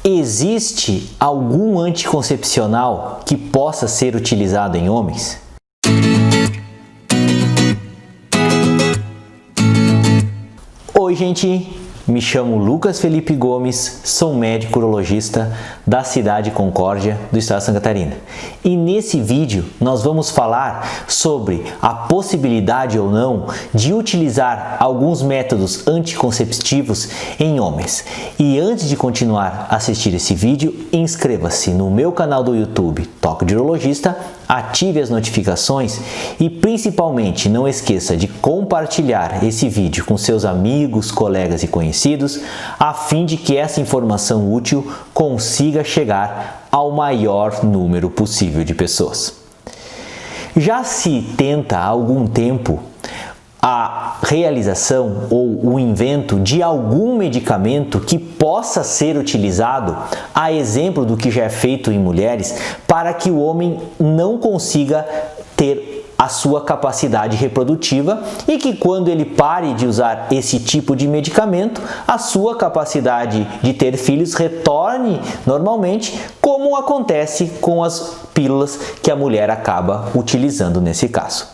Existe algum anticoncepcional que possa ser utilizado em homens? Oi, gente! Me chamo Lucas Felipe Gomes, sou médico urologista da cidade de Concórdia, do estado de Santa Catarina. E nesse vídeo nós vamos falar sobre a possibilidade ou não de utilizar alguns métodos anticonceptivos em homens. E antes de continuar a assistir esse vídeo, inscreva-se no meu canal do YouTube, Toque de Urologista, ative as notificações e principalmente não esqueça de compartilhar esse vídeo com seus amigos, colegas e conhecidos, a fim de que essa informação útil consiga chegar ao maior número possível de pessoas. Já se tenta há algum tempo a realização ou o invento de algum medicamento que possa ser utilizado, a exemplo do que já é feito em mulheres, para que o homem não consiga ter a sua capacidade reprodutiva e que quando ele pare de usar esse tipo de medicamento, a sua capacidade de ter filhos retorne normalmente, como acontece com as pílulas que a mulher acaba utilizando nesse caso.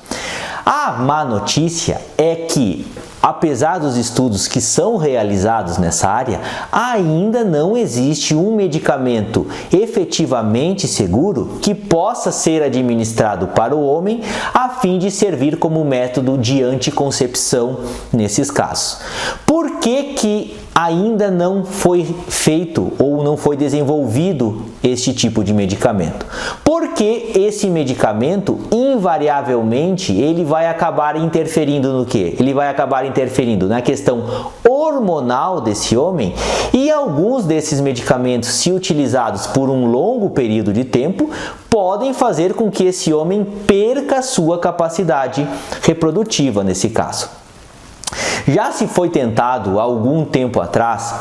A má notícia é que, apesar dos estudos que são realizados nessa área, ainda não existe um medicamento efetivamente seguro que possa ser administrado para o homem a fim de servir como método de anticoncepção nesses casos. Por que ainda não foi feito ou não foi desenvolvido este tipo de medicamento? Porque esse medicamento, invariavelmente, ele vai acabar interferindo no quê? Ele vai acabar interferindo na questão hormonal desse homem, e alguns desses medicamentos, se utilizados por um longo período de tempo, podem fazer com que esse homem perca a sua capacidade reprodutiva nesse caso. Já se foi tentado há algum tempo atrás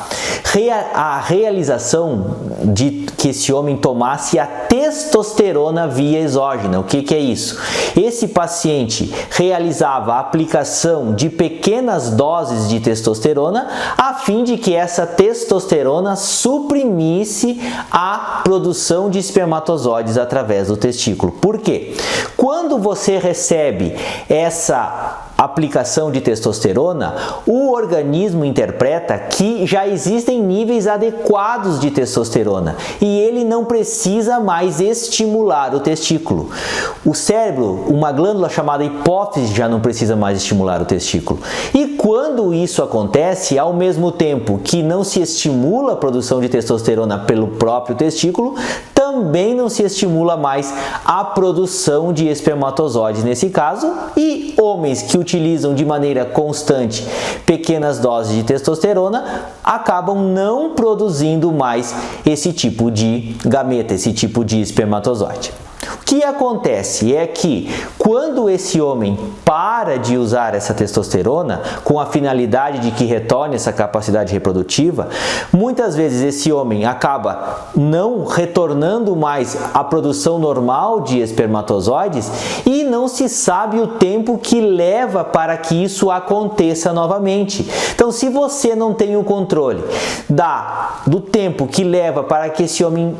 a realização de que esse homem tomasse a testosterona via exógena. O que é isso? Esse paciente realizava a aplicação de pequenas doses de testosterona a fim de que essa testosterona suprimisse a produção de espermatozoides através do testículo. Por quê? Quando você recebe essa aplicação de testosterona, o organismo interpreta que já existem níveis adequados de testosterona e ele não precisa mais estimular o testículo. O cérebro, uma glândula chamada hipófise, já não precisa mais estimular o testículo. E quando isso acontece, ao mesmo tempo que não se estimula a produção de testosterona pelo próprio testículo, também não se estimula mais a produção de espermatozoides nesse caso, e homens que utilizam de maneira constante pequenas doses de testosterona acabam não produzindo mais esse tipo de gameta, esse tipo de espermatozoide. O que acontece é que quando esse homem para de usar essa testosterona com a finalidade de que retorne essa capacidade reprodutiva, muitas vezes esse homem acaba não retornando mais à produção normal de espermatozoides e não se sabe o tempo que leva para que isso aconteça novamente. Então, se você não tem o controle do tempo que leva para que esse homem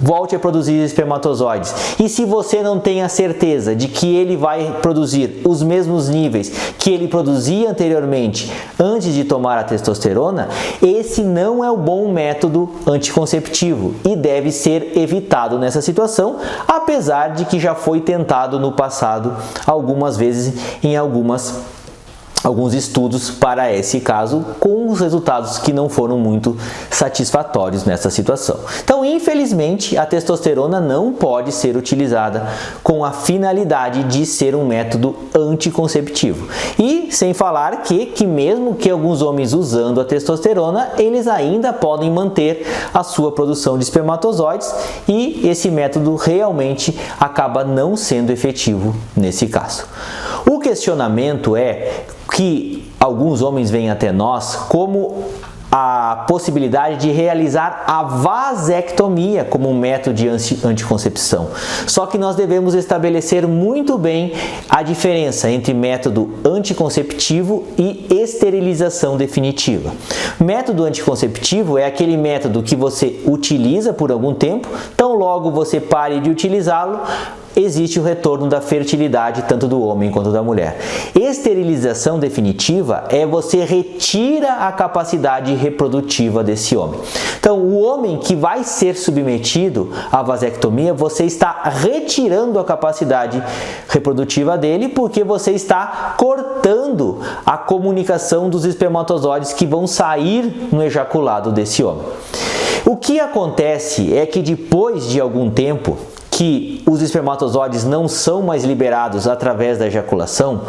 volte a produzir espermatozoides, e se você não tem a certeza de que ele vai produzir os mesmos níveis que ele produzia anteriormente antes de tomar a testosterona, esse não é o bom método anticonceptivo e deve ser evitado nessa situação, apesar de que já foi tentado no passado algumas vezes em alguns estudos para esse caso, com os resultados que não foram muito satisfatórios nessa situação. Então, infelizmente, a testosterona não pode ser utilizada com a finalidade de ser um método anticonceptivo. E sem falar que mesmo que alguns homens usando a testosterona, eles ainda podem manter a sua produção de espermatozoides e esse método realmente acaba não sendo efetivo nesse caso. O questionamento é que alguns homens vêm até nós como a possibilidade de realizar a vasectomia como um método de anticoncepção. Só que nós devemos estabelecer muito bem a diferença entre método anticonceptivo e esterilização definitiva. Método anticonceptivo é aquele método que você utiliza por algum tempo, então logo você pare de utilizá-lo, existe o retorno da fertilidade tanto do homem quanto da mulher. Esterilização definitiva é você retira a capacidade reprodutiva desse homem. Então, o homem que vai ser submetido à vasectomia, você está retirando a capacidade reprodutiva dele porque você está cortando a comunicação dos espermatozoides que vão sair no ejaculado desse homem. O que acontece é que depois de algum tempo que os espermatozoides não são mais liberados através da ejaculação,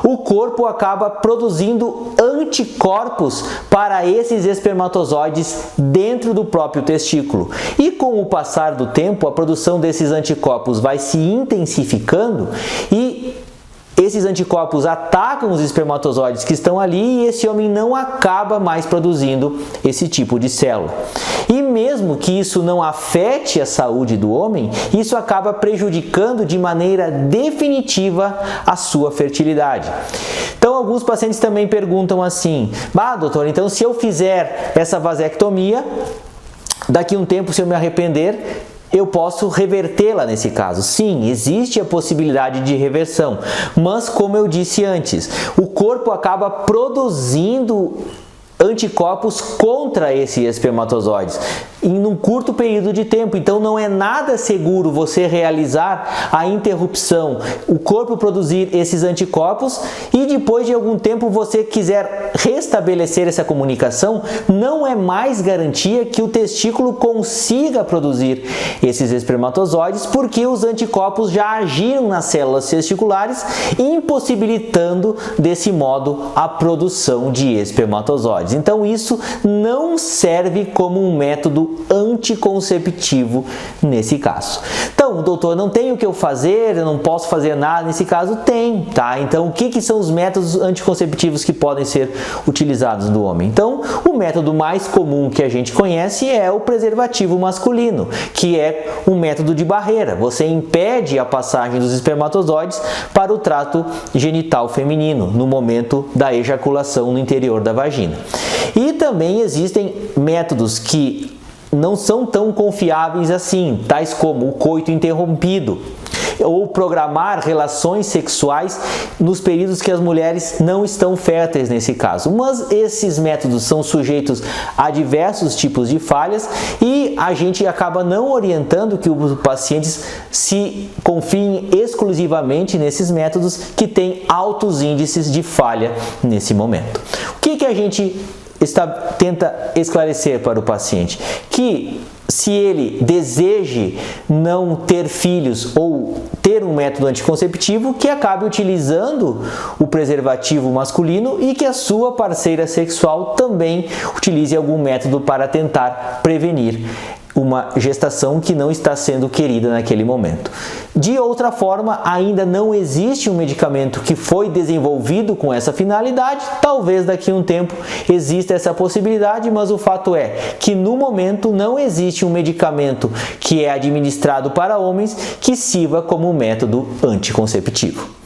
o corpo acaba produzindo anticorpos para esses espermatozoides dentro do próprio testículo. E com o passar do tempo, a produção desses anticorpos vai se intensificando e esses anticorpos atacam os espermatozoides que estão ali e esse homem não acaba mais produzindo esse tipo de célula. E mesmo que isso não afete a saúde do homem, isso acaba prejudicando de maneira definitiva a sua fertilidade. Então, alguns pacientes também perguntam assim: doutor, então se eu fizer essa vasectomia, daqui a um tempo, se eu me arrepender, eu posso revertê-la nesse caso. Sim, existe a possibilidade de reversão, mas como eu disse antes, o corpo acaba produzindo anticorpos contra esses espermatozoides em um curto período de tempo. Então não é nada seguro você realizar a interrupção, o corpo produzir esses anticorpos e depois de algum tempo você quiser restabelecer essa comunicação, não é mais garantia que o testículo consiga produzir esses espermatozoides porque os anticorpos já agiram nas células testiculares, impossibilitando desse modo a produção de espermatozoides. Então isso não serve como um método anticonceptivo nesse caso. Então, doutor, não tem o que eu fazer, eu não posso fazer nada nesse caso? Tem, tá? Então, o que são os métodos anticonceptivos que podem ser utilizados no homem? Então, o método mais comum que a gente conhece é o preservativo masculino, que é um método de barreira. Você impede a passagem dos espermatozoides para o trato genital feminino no momento da ejaculação no interior da vagina. E também existem métodos que não são tão confiáveis assim, tais como o coito interrompido ou programar relações sexuais nos períodos que as mulheres não estão férteis nesse caso. Mas esses métodos são sujeitos a diversos tipos de falhas e a gente acaba não orientando que os pacientes se confiem exclusivamente nesses métodos que têm altos índices de falha nesse momento. O que a gente tenta esclarecer para o paciente? Que se ele deseje não ter filhos ou ter um método anticonceptivo, que acabe utilizando o preservativo masculino e que a sua parceira sexual também utilize algum método para tentar prevenir uma gestação que não está sendo querida naquele momento. De outra forma, ainda não existe um medicamento que foi desenvolvido com essa finalidade. Talvez daqui a um tempo exista essa possibilidade, mas o fato é que no momento não existe um medicamento que é administrado para homens que sirva como método anticonceptivo.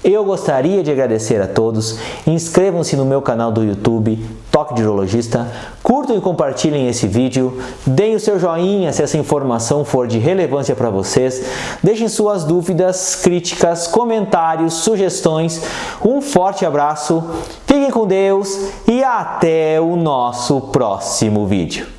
Eu gostaria de agradecer a todos, inscrevam-se no meu canal do YouTube, Toque de Urologista, curtam e compartilhem esse vídeo, deem o seu joinha se essa informação for de relevância para vocês, deixem suas dúvidas, críticas, comentários, sugestões, um forte abraço, fiquem com Deus e até o nosso próximo vídeo.